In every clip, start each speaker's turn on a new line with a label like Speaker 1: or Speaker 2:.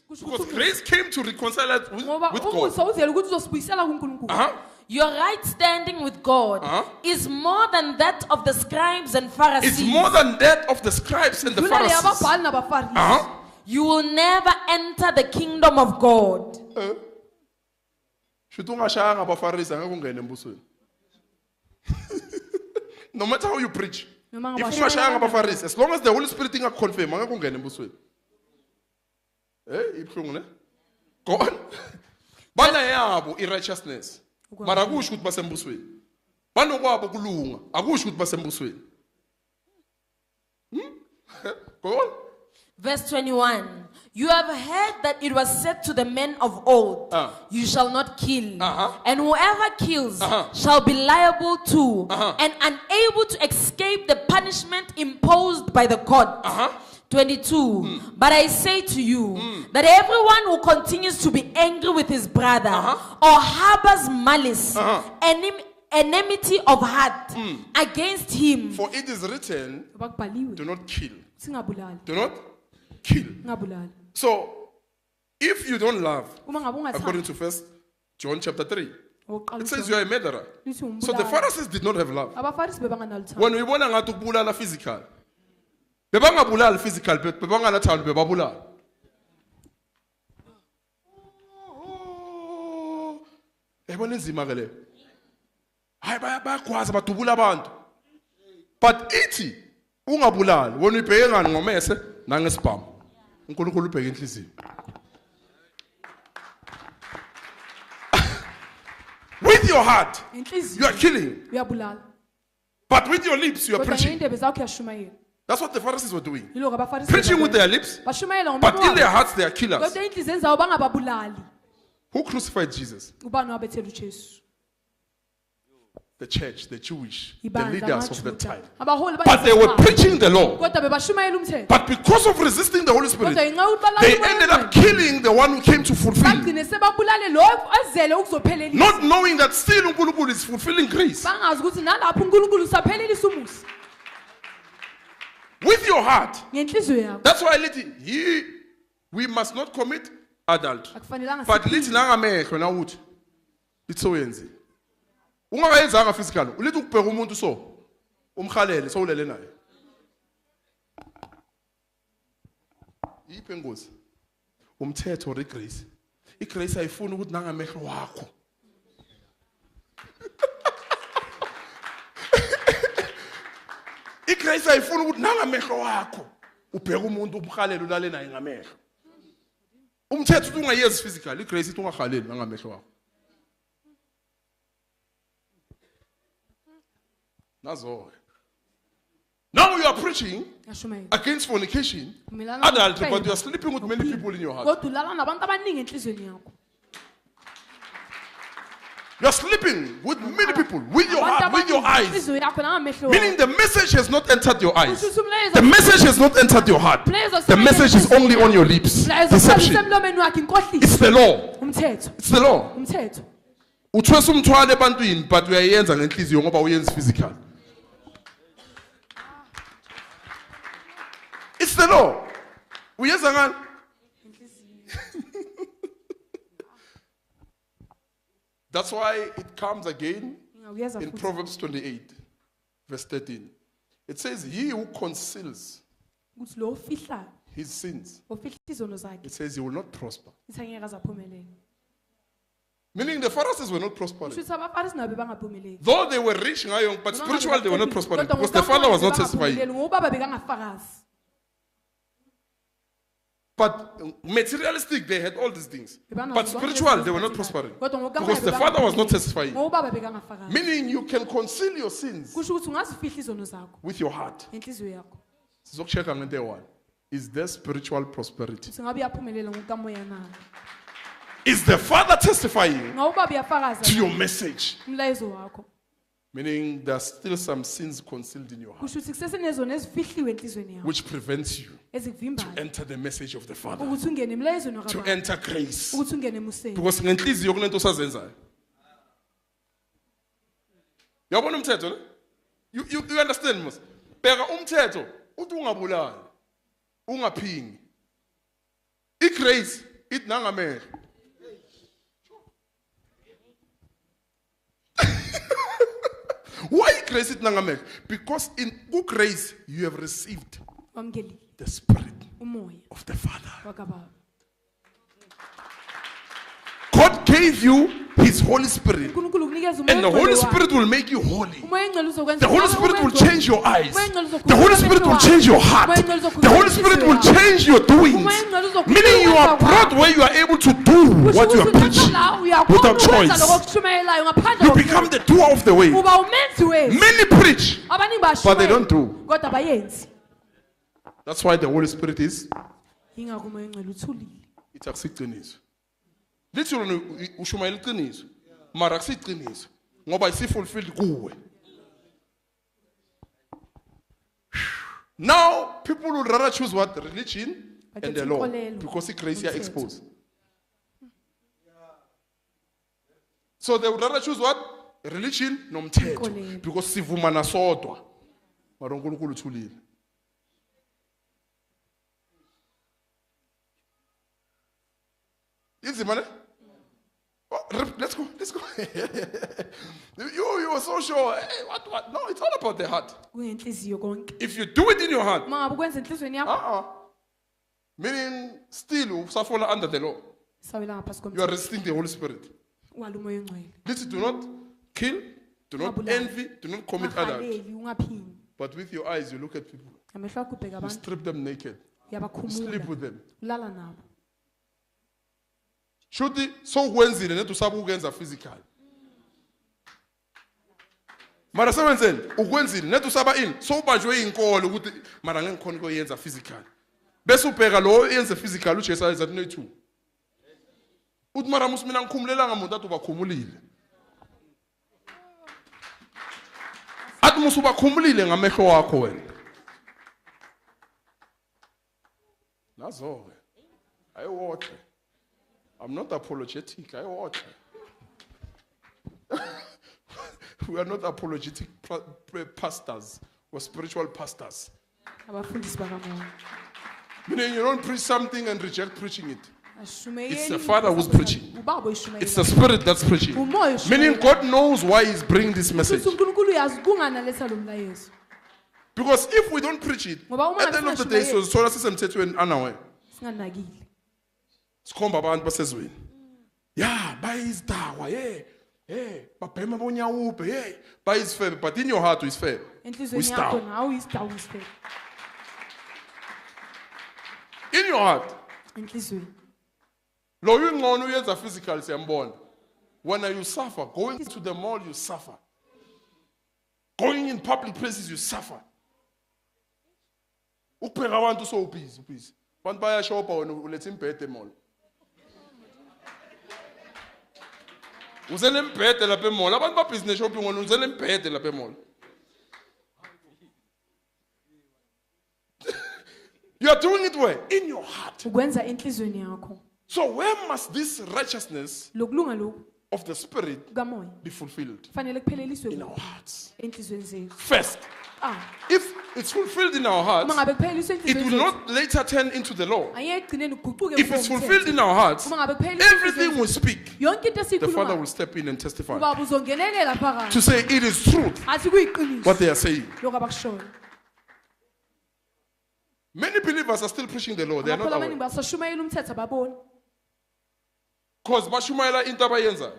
Speaker 1: Because grace came to reconcile us with
Speaker 2: Ngoba
Speaker 1: God.
Speaker 2: umusa uzele ukuthi uzosibuyisela kuNkulunkulu.
Speaker 3: Your right standing with God is more than that of the scribes and Pharisees.
Speaker 1: It's more than that of the scribes and the
Speaker 2: Dlula le
Speaker 1: Pharisees.
Speaker 2: yababhali nabaFarisi.
Speaker 3: You will never enter the kingdom of God.
Speaker 1: Shuthi ungashayanga abaFarisi angeke ungene embusweni. No matter how you preach.
Speaker 2: Noma
Speaker 1: If
Speaker 2: ngabashayanga
Speaker 1: ungashayanga abaFarisi, as long as the Holy Spirit ingakuconfirm angeke ungene embusweni. Ibhlungu ne? Go on. Bana yabo irighteousness. Mara akusho ukuthi basembusweni. Banokwabo kulunga, akusho ukuthi basembusweni. Go on.
Speaker 3: Verse 21. You have heard that it was said to the men of old, you shall not kill. And whoever kills shall be liable to and unable to escape the punishment imposed by the court. 22. But I say to you that everyone who continues to be angry with his brother or harbors malice, enmity of heart against him.
Speaker 1: For it is written,
Speaker 2: Bakubhaliwe.
Speaker 1: do not kill.
Speaker 2: Singabulali.
Speaker 1: Do not kill.
Speaker 2: Ngabulali.
Speaker 1: So, if you don't love,
Speaker 2: Uma ngabe
Speaker 1: according
Speaker 2: ungathanda.
Speaker 1: to 1 John chapter 3,
Speaker 2: Oqala
Speaker 1: it says
Speaker 2: ukuthi
Speaker 1: you are a murderer.
Speaker 2: lithi umbulali.
Speaker 1: So the Pharisees did not have love.
Speaker 2: Abafarisi bebanganalo uthando.
Speaker 1: When we bona ngathi ukubulala physical, bebangabulali physical, bebanganathando bebabulala. Yabona inzima ke le. Hayi bayagwaza badubula abantu. But ithi ungabulali, wona ubheke ngani ngomese nangesibhamu. uNkulunkulu ubheke inhliziyo. With your heart, you are killing.
Speaker 2: Uyabulala.
Speaker 1: But with your lips, you are
Speaker 2: Kodwa
Speaker 1: preaching.
Speaker 2: ngendebe zakho uyashumayela.
Speaker 1: That's what the Pharisees were doing.
Speaker 2: Yiloko abafarisi.
Speaker 1: Preaching with their lips,
Speaker 2: bashumayela
Speaker 1: but in their
Speaker 2: ngomoya.
Speaker 1: hearts they are killers.
Speaker 2: Kodwa inhliziyo zabo bangababulali.
Speaker 1: Who crucified Jesus?
Speaker 2: Ubani wabethela uJesu?
Speaker 1: The church, the Jewish, the
Speaker 2: Ibandla
Speaker 1: leaders of the
Speaker 2: amaJuda.
Speaker 1: time.
Speaker 2: Abaholi
Speaker 1: But they were preaching the law.
Speaker 2: Kodwa bebashumayela umthetho.
Speaker 1: But because of resisting the Holy Spirit,
Speaker 2: Kodwa inxa ubalala
Speaker 1: they
Speaker 2: umoya
Speaker 1: ended up
Speaker 2: ongcwele,
Speaker 1: killing the one who came to fulfill.
Speaker 2: bagcine sebabulale lo ezele ukuzophelelisa.
Speaker 1: Not knowing that still uNkulunkulu is fulfilling grace.
Speaker 2: Bangazi ukuthi nalapho uNkulunkulu usaphelelisa umusa.
Speaker 1: With your heart.
Speaker 2: Ngenhliziyo yakho.
Speaker 1: That's why we must not commit adultery.
Speaker 2: Akufanelanga
Speaker 1: But lithi nangamehlo na uthi litso yenzi. Ungakayenzanga physical, ulithi ukubheka umuntu so umkhalele so ulele naye. Yiphi ingozi? Umthetho regrace. Igrace ayifuni ukuthi nangamehlo wakho. Igrace ayifuni ukuthi nangamehlo wakho ubheka umuntu umkhalele ulale naye ngamehlo. Umthetho uthi ungayezi physical, igrace ithi ungakhaleli nangamehlo wakho. Nazo. Now you are preaching
Speaker 2: Yashumayela.
Speaker 1: against fornication,
Speaker 2: Umelana
Speaker 1: adultery,
Speaker 2: nokuphela.
Speaker 1: but you are sleeping with many people in your heart.
Speaker 2: Kodwa ulala nabantu abaningi enhlizweni yakho.
Speaker 1: You are sleeping with many people, with your
Speaker 2: Abantu
Speaker 1: heart, with your
Speaker 2: abaningi
Speaker 1: eyes.
Speaker 2: enhlizweni yakho nangamehlo
Speaker 1: Meaning
Speaker 2: wakho.
Speaker 1: the message has not entered your eyes.
Speaker 2: Kusho ukuthi umlayezo-
Speaker 1: The message has not entered your heart. The message is only on your lips.
Speaker 2: Umlayezo
Speaker 1: Deception.
Speaker 2: usemlomeni wakhe inkohliso.
Speaker 1: It's the law.
Speaker 2: Umthetho.
Speaker 1: It's the law.
Speaker 2: Umthetho.
Speaker 1: Uthwesa umthwalo ebantwini but uyayenza ngenhliziyo ngoba uyenza physical. It's the law. Uyenza ngani? That's why it comes again
Speaker 2: Uyeza
Speaker 1: in
Speaker 2: futhi.
Speaker 1: Proverbs 28, verse 13. It says, he who conceals
Speaker 2: Ukuthi lo ofihlayo,
Speaker 1: his sins,
Speaker 2: ofihla izono zakhe,
Speaker 1: it says he will not prosper.
Speaker 2: ithi angeke aze aphumelele.
Speaker 1: Meaning the Pharisees were not prospering.
Speaker 2: Kusho ukuthi abafarisi nabo bangaphumeleli.
Speaker 1: Though they were rich, but
Speaker 2: Noma
Speaker 1: spiritually they were not
Speaker 2: ngabe
Speaker 1: prospering
Speaker 2: kodwa
Speaker 1: because the father was not
Speaker 2: bangaphumeleli,
Speaker 1: satisfying.
Speaker 2: ngoba ubaba bekangafakazi.
Speaker 1: But materialistic, they had all these things.
Speaker 2: Bebanazo
Speaker 1: But
Speaker 2: zonke
Speaker 1: spiritual,
Speaker 2: lezi
Speaker 1: they were not
Speaker 2: zinto.
Speaker 1: prospering.
Speaker 2: Kodwa ngokukamoya
Speaker 1: Because the father was not
Speaker 2: bebangaphumeleli.
Speaker 1: satisfying.
Speaker 2: Ngoba ubaba bekangafakazi.
Speaker 1: Meaning you can conceal your sins
Speaker 2: Kusho ukuthi ungazifihla izono zakho
Speaker 1: with your heart.
Speaker 2: enhliziyo yakho.
Speaker 1: Sizokuchecka ngento eyi-one. Is there spiritual prosperity?
Speaker 2: Ukuthi ngabe uyaphumelela ngokukamoya na.
Speaker 1: Is the father testifying
Speaker 2: Ngoba ubaba uyafakaza
Speaker 1: to your message?
Speaker 2: umlayezo wakho.
Speaker 1: Meaning there are still some sins concealed in your heart,
Speaker 2: Kusho ukuthi kusesenezono ezifihliwe enhlizweni yakho
Speaker 1: which prevents you to
Speaker 2: ezikuvimbayo
Speaker 1: enter the message of the father,
Speaker 2: ukuthi ungene emlayezweni
Speaker 1: to
Speaker 2: wakababa,
Speaker 1: enter grace.
Speaker 2: ukuthi ungene emuseni.
Speaker 1: Because ngenhliziyo kunento osazenzayo. Uyabona umthetho ne? You understand mos? Bheka umthetho uthi ungabulali, ungaphingi. Igrace It nangamehlo. Why grace it nangamehlo? Because in grace you have received
Speaker 2: Wamkelile
Speaker 1: the spirit
Speaker 2: umoya
Speaker 1: of the Father.
Speaker 2: wakababa.
Speaker 1: God gave you His Holy Spirit,
Speaker 2: uNkulunkulu ukunikeza
Speaker 1: and the
Speaker 2: umoya
Speaker 1: Holy
Speaker 2: ongcwele wakhe.
Speaker 1: Spirit will make you holy.
Speaker 2: Umoya engcwele uzokwenza
Speaker 1: The Holy
Speaker 2: nawe
Speaker 1: Spirit will
Speaker 2: ube ngcwele.
Speaker 1: change your eyes.
Speaker 2: Umoya engcwele uzokhulula
Speaker 1: The Holy Spirit will
Speaker 2: amehlo
Speaker 1: change your
Speaker 2: wakho.
Speaker 1: heart.
Speaker 2: Umoya engcwele uzokhulula
Speaker 1: The Holy Spirit will
Speaker 2: inhliziyo yakho.
Speaker 1: change your doings.
Speaker 2: Umoya engcwele uzokhulula
Speaker 1: Meaning you are
Speaker 2: ukwenza
Speaker 1: brought
Speaker 2: kwakho.
Speaker 1: where you are able to do
Speaker 2: Kusho
Speaker 1: what you
Speaker 2: ukuthi
Speaker 1: are preaching.
Speaker 2: uthatha la uyakhona
Speaker 1: without
Speaker 2: ukwenza
Speaker 1: choice.
Speaker 2: lokho okukushumayelayo ngaphandle
Speaker 1: You
Speaker 2: kokhetho.
Speaker 1: become the doer of the way.
Speaker 2: Uba umenzi wezwi.
Speaker 1: Many preach,
Speaker 2: Abaningi
Speaker 1: but they
Speaker 2: bashumayela,
Speaker 1: don't do.
Speaker 2: kodwa abayenzi.
Speaker 1: That's why the Holy Spirit is.
Speaker 2: Yingakho umoya engcwele uthulile.
Speaker 1: It's akusiqiniso. Lithi lona ushumayela iqiniso. Mara akusiqiniso. Ngoba isifulfilled kuwe. Now people would rather choose what? Religion and the law. Because grace is exposed. So they would rather choose what? Religion nomthetho. Because sivumana sodwa. Mara uNkulunkulu uthulile. Easy, man. Let's go. You are so sure. Hey, what? No, it's all about the heart.
Speaker 2: Kungenhliziyo konke.
Speaker 1: If you do it in your heart,
Speaker 2: Mangabe ukwenza enhlizweni yakho,
Speaker 1: meaning still suffer under the law.
Speaker 2: sawela ngaphansi
Speaker 1: You
Speaker 2: komthetho.
Speaker 1: are resisting the Holy Spirit.
Speaker 2: Ungala umoya engcwele.
Speaker 1: Listen, do not kill, do not envy, do not commit adultery.
Speaker 2: Ungahaleli, ungaphindi.
Speaker 1: But with your eyes, you look at people.
Speaker 2: Amehlo akho ubheka
Speaker 1: You
Speaker 2: abantu,
Speaker 1: strip them naked. You
Speaker 2: uyabakhumula,
Speaker 1: sleep with them.
Speaker 2: ulala nabo.
Speaker 1: Shuti so kwenzile nethi usaba ukwenza physical. Mara sewenzeni ukwenzile nethi usaba ini so ubanjwe inkolo ukuthi mara ngengikhona ukuyenza physical. Bese ubheka lo yenze physical uJesu ayiza no2. Uthi mara musimina ngikhumulelanga umuntu athi ubakhumulile. Athi musubakhumulile ngamehlo wakho wena. Nazo ke. Ayiwothe. I'm not apologetic. I watch. We are not apologetic pastors or spiritual pastors.
Speaker 2: Abafundisi bakamoya.
Speaker 1: Meaning you don't preach something and reject preaching it.
Speaker 2: Ashumayeli.
Speaker 1: It's the Father who's preaching.
Speaker 2: Ubaba uyishumayela.
Speaker 1: It's the Spirit that's preaching.
Speaker 2: Umoya ushumayela.
Speaker 1: Meaning God knows why He's bringing this message.
Speaker 2: Futhi uNkulunkulu uyazi kungani aletha lo mlayezo.
Speaker 1: Because if we don't preach it,
Speaker 2: Ngoba uma
Speaker 1: at the end of the day, so sola sisemthethweni anawe.
Speaker 2: Singanakile.
Speaker 1: Sikhomba abantu basezweni. Yeah, bayizdawa, yeah, babhema bonyawupe, yeah, bayizifebe, but in your heart uyisifebe.
Speaker 2: Enhlizweni yakho nawe uyisidawu isifebe.
Speaker 1: In your heart.
Speaker 2: Enhlizweni.
Speaker 1: Lo uyingcono uyenza physical siyambona. When you suffer, going to the mall you suffer. Going in public places you suffer. Ukupheka abantu so busy. Abantu bayashopha wena ulethe imbhede emall. Uzele imbhede lapha emall. Abantu ba business shopping wona uzele imbhede lapha emall. You are doing it where? In your heart.
Speaker 2: Ukwenza enhlizweni yakho.
Speaker 1: So where must this righteousness
Speaker 2: Lokulunga lokhu
Speaker 1: of the Spirit
Speaker 2: kamoya
Speaker 1: be fulfilled?
Speaker 2: kufanele kupheleliswe
Speaker 1: In our hearts.
Speaker 2: enhlizweni zethu.
Speaker 1: First, if it's fulfilled in our hearts,
Speaker 2: Uma ngabe kupheleliswe
Speaker 1: it
Speaker 2: enhlizweni
Speaker 1: will
Speaker 2: zethu,
Speaker 1: not later turn into the law.
Speaker 2: ayeke egcineni kuguquke
Speaker 1: If it's fulfilled in our hearts,
Speaker 2: Uma ngabe kupheleliswe
Speaker 1: everything
Speaker 2: enhlizweni
Speaker 1: we speak,
Speaker 2: zethu, yonke into
Speaker 1: the Father will
Speaker 2: esiyikhulumayo
Speaker 1: step in and testify
Speaker 2: ubaba uzongenelela phakathi
Speaker 1: to say it is truth
Speaker 2: athi kuyiqiniso
Speaker 1: what they are saying.
Speaker 2: lokho abakushoyo.
Speaker 1: Many believers are still preaching the law. They are not
Speaker 2: Amakholo amaningi
Speaker 1: aware.
Speaker 2: basashumayela umthetho ababoni.
Speaker 1: Because bashumayela into abayenza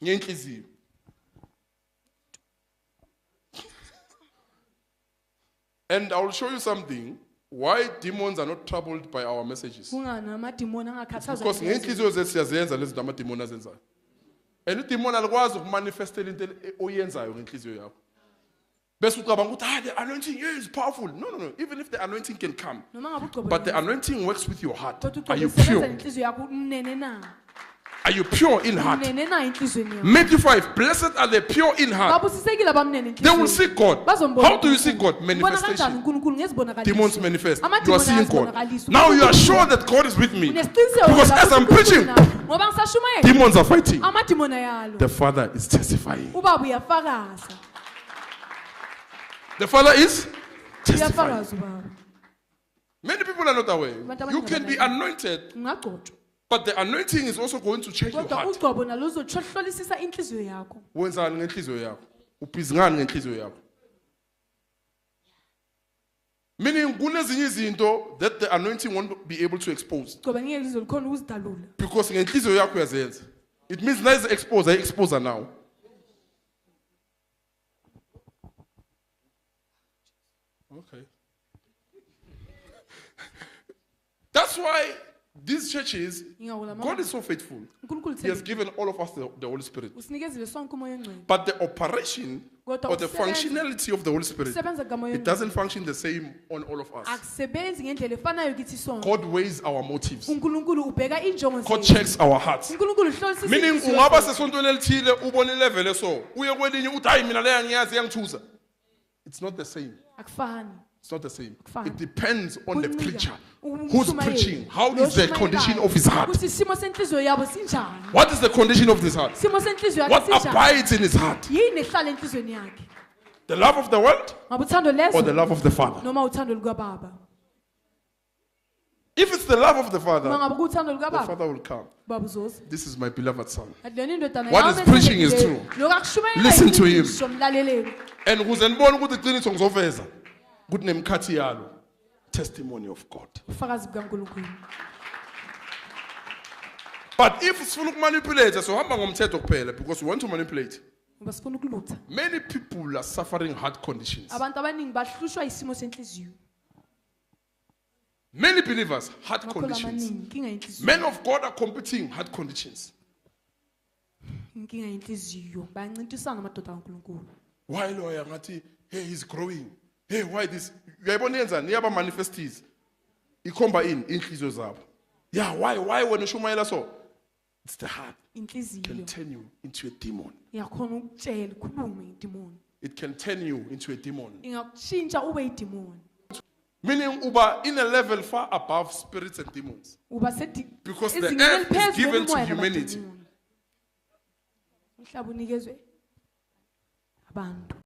Speaker 1: ngenhliziyo. And I will show you something why demons are not troubled by our messages.
Speaker 2: Kungani amadimoni angakhathazwa
Speaker 1: Because ngenhliziyo zethu siyazenza lezi zinto amademoni azenzayo. And idemon alikwazi ukumanifestela into oyenzayo ngenhliziyo yakho. Bese ucabanga ukuthi the anointing is powerful. No. Even if the anointing can come,
Speaker 2: noma ngabe ugcobo
Speaker 1: but the anointing works with your heart.
Speaker 2: kodwa
Speaker 1: Are you
Speaker 2: ugcobo usebenza
Speaker 1: pure?
Speaker 2: inhliziyo yakho unene na.
Speaker 1: Are you pure in heart?
Speaker 2: Unene na inhlizweni yakho.
Speaker 1: Matthew 5. Blessed are the pure in heart.
Speaker 2: Babusisekile abamnene
Speaker 1: They will
Speaker 2: enhlizweni.
Speaker 1: see God.
Speaker 2: Bazombona
Speaker 1: How do you see God?
Speaker 2: uNkulunkulu. Ubona kanjani
Speaker 1: Manifestation.
Speaker 2: uNkulunkulu ngezibonakaliso.
Speaker 1: Demons manifest. You are
Speaker 2: Amadimoni
Speaker 1: seeing God.
Speaker 2: ayazibonakaliso.
Speaker 1: Now you are sure that God is with me.
Speaker 2: Unesiqiniseko
Speaker 1: Because
Speaker 2: ngoba
Speaker 1: as I'm
Speaker 2: uNkulunkulu
Speaker 1: preaching,
Speaker 2: nawe. Ngoba ngisashumayela
Speaker 1: demons are fighting.
Speaker 2: amadimoni ayalo.
Speaker 1: The Father is testifying.
Speaker 2: Ubaba uyafakaza.
Speaker 1: The Father is testifying.
Speaker 2: Uyafakaza ubaba.
Speaker 1: Many people are not aware. You can be anointed,
Speaker 2: Ungagcotshwa.
Speaker 1: But the anointing is also going to check your
Speaker 2: kodwa
Speaker 1: heart.
Speaker 2: ugcobo nalo uzohlolisisa inhliziyo yakho.
Speaker 1: Wenzani ngenhliziyo yakho? Ubhizi ngani ngenhliziyo yakho? Meaning kunezinye izinto that the anointing won't be able to expose.
Speaker 2: Ugcobo ngeke lizolikhona ukuzidalula.
Speaker 1: Because ngenhliziyo yakho uyazenza. It means nice exposer now. Okay. That's why these churches, God is so faithful. He has given all of us the Holy Spirit.
Speaker 2: Usinikezile sonke umoya ongcwele.
Speaker 1: But the operation
Speaker 2: Kodwa
Speaker 1: or the
Speaker 2: ukusebenza-
Speaker 1: functionality of the Holy Spirit,
Speaker 2: Ukusebenza kukamoya
Speaker 1: it doesn't function the same on all of us.
Speaker 2: akusebenzi ngendlela efanayo kithi sonke.
Speaker 1: God weighs our motives.
Speaker 2: uNkulunkulu ubheka injongo
Speaker 1: God
Speaker 2: zethu.
Speaker 1: checks our hearts.
Speaker 2: uNkulunkulu uhlolisisa
Speaker 1: Meaning
Speaker 2: inhliziyo
Speaker 1: ungaba
Speaker 2: zethu.
Speaker 1: sesontweni elithile ubone level eso uye kwelinye uthi hayi mina leya ngiyazi yangithusa. It's not the same.
Speaker 2: akufani.
Speaker 1: It's not the same.
Speaker 2: Kufana.
Speaker 1: It depends on the
Speaker 2: Kuncika.
Speaker 1: preacher.
Speaker 2: Umshumayeli.
Speaker 1: Who's preaching? How
Speaker 2: Lo
Speaker 1: is the
Speaker 2: oshumayelayo.
Speaker 1: condition of his heart?
Speaker 2: ukuthi isimo senhliziyo yabo sinjani.
Speaker 1: What is the condition of this heart?
Speaker 2: isimo senhliziyo yakhe
Speaker 1: What
Speaker 2: sinjani.
Speaker 1: abides in his heart?
Speaker 2: yini ehlala enhliziyweni yakhe.
Speaker 1: The love of the world
Speaker 2: ngabe uthando leso
Speaker 1: or the love of the Father?
Speaker 2: noma uthando lukababa.
Speaker 1: If it's the love of the
Speaker 2: uma
Speaker 1: Father,
Speaker 2: ngabe kuthando
Speaker 1: the
Speaker 2: lukababa
Speaker 1: Father will come.
Speaker 2: baba uzoza.
Speaker 1: This is my beloved son.
Speaker 2: Lena indodana
Speaker 1: What
Speaker 2: yami
Speaker 1: is preaching is
Speaker 2: ethandekayo.
Speaker 1: true.
Speaker 2: Lokhu akushumayela
Speaker 1: Listen to him.
Speaker 2: iqiniso, mlaleleli.
Speaker 1: And ukuze nibone ukuthi iqiniso ngizoveza ukuthi nemkhathi yalo testimony of God.
Speaker 2: ufakazi bukaNkulunkulu.
Speaker 1: But if sifuna ukumanipulate so hamba ngomthetho kuphela because we want to manipulate.
Speaker 2: ngoba sifuna ukulutha.
Speaker 1: Many people are suffering heart conditions.
Speaker 2: abantu abaningi bahlushwa isimo senhliziyo.
Speaker 1: Many believers heart
Speaker 2: Amakholwa
Speaker 1: conditions.
Speaker 2: amaningi inkinga yenhliziyo.
Speaker 1: Men of God are competing heart conditions.
Speaker 2: inkinga yenhliziyo bayancintisana amadoda kaNkulunkulu.
Speaker 1: Why lawyer ngathi hey he's growing. Hey why this? Uyayibona yenzani iyaba manifesties. Ikhomba inhliziyo zabo. Yeah, why when ushumayela so? It's the heart.
Speaker 2: inhliziyo
Speaker 1: Can turn you into a demon.
Speaker 2: iyakhona ukutshela ukhulume idemoni.
Speaker 1: It can turn you into a demon.
Speaker 2: ingakushintsha ube idemoni.
Speaker 1: Meaning uba in a level far above spirits and demons.
Speaker 2: uba sedi
Speaker 1: Because the
Speaker 2: ezingeni
Speaker 1: earth is
Speaker 2: eliphezulu
Speaker 1: given to
Speaker 2: lomoya
Speaker 1: humanity.
Speaker 2: namademoni. umhlaba unikezwe abantu.